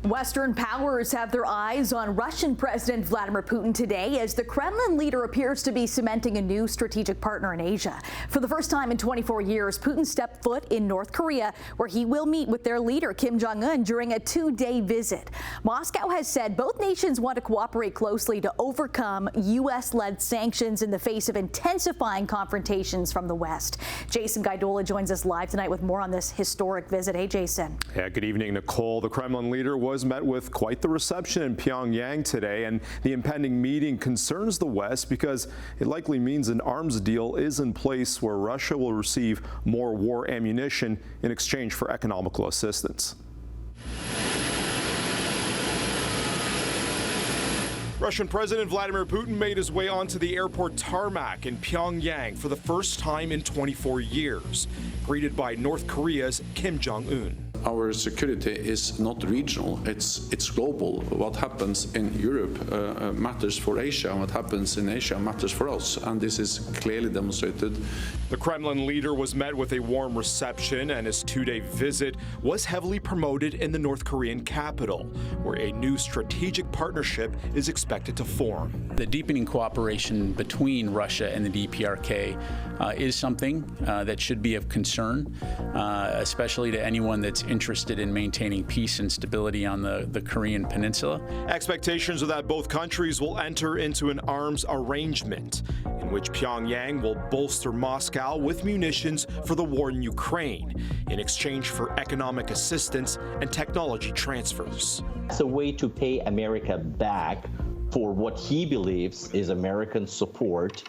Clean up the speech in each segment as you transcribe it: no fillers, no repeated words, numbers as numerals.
Western powers have their eyes on Russian President Vladimir Putin today as the Kremlin leader appears to be cementing a new strategic partner in Asia. For the first time in 24 years, Putin stepped foot in North Korea, where he will meet with their leader, Kim Jong Un, during a two-day visit. Moscow has said both nations want to cooperate closely to overcome U.S.-led sanctions in the face of intensifying confrontations from the West. Jason Guidola joins us live tonight with more on this historic visit. Hey, Jason. Yeah, good evening, Nicole. The Kremlin leader was met with quite the reception in Pyongyang today, and the impending meeting concerns the West because it likely means an arms deal is in place where Russia will receive more war ammunition in exchange for economical assistance. Russian President Vladimir Putin made his way onto the airport tarmac in Pyongyang for the first time in 24 years, greeted by North Korea's Kim Jong Un. Our security is not regional, it's global. What happens in Europe matters for Asia, and what happens in Asia matters for us, and this is clearly demonstrated. The Kremlin leader was met with a warm reception, and his two-day visit was heavily promoted in the North Korean capital, where a new strategic partnership is expected to form. The deepening cooperation between Russia and the DPRK is something that should be of concern, especially to anyone that's interested in maintaining peace and stability on the Korean peninsula. Expectations are that both countries will enter into an arms arrangement in which Pyongyang will bolster Moscow with munitions for the war in Ukraine in exchange for economic assistance and technology transfers. It's a way to pay America back for what he believes is American support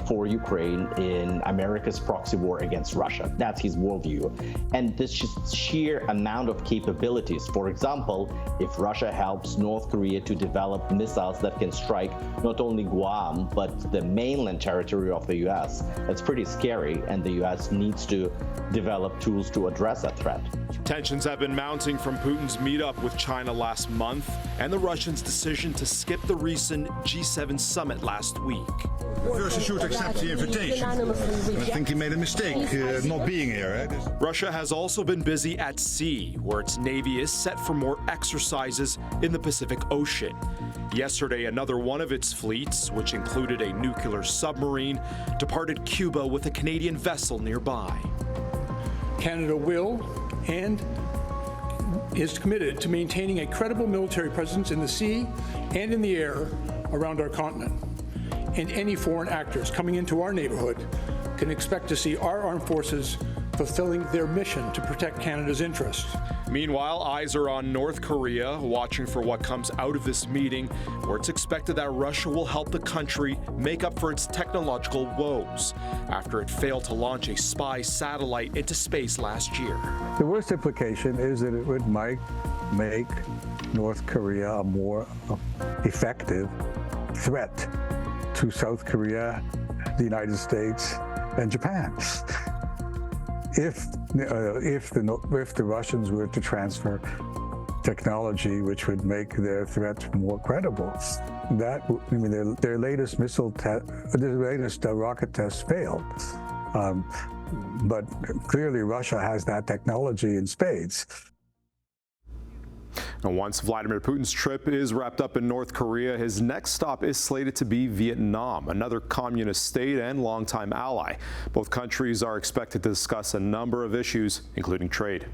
for Ukraine in America's proxy war against Russia. That's his worldview. And this sheer amount of capabilities, for example, if Russia helps North Korea to develop missiles that can strike not only Guam, but the mainland territory of the U.S., that's pretty scary, and the U.S. needs to develop tools to address that threat. Tensions have been mounting from Putin's meetup with China last month and the Russians' decision to skip the recent G7 summit last week. First, he should accept the invitation. I think he made a mistake not being here. Russia has also been busy at sea, where its Navy is set for more exercises in the Pacific Ocean. Yesterday, another one of its fleets, which included a nuclear submarine, departed Cuba with a Canadian vessel nearby. Canada will and is committed to maintaining a credible military presence in the sea and in the air around our continent. And any foreign actors coming into our neighborhood can expect to see our armed forces fulfilling their mission to protect Canada's interests. Meanwhile, eyes are on North Korea, watching for what comes out of this meeting, where it's expected that Russia will help the country make up for its technological woes after it failed to launch a spy satellite into space last year. The worst implication is that it might make North Korea a more effective threat to South Korea, the United States, and Japan. If the Russians were to transfer technology which would make their threat more credible, their latest rocket test failed. But clearly Russia has that technology in spades. Now, once Vladimir Putin's trip is wrapped up in North Korea, his next stop is slated to be Vietnam, another communist state and longtime ally. Both countries are expected to discuss a number of issues, including trade.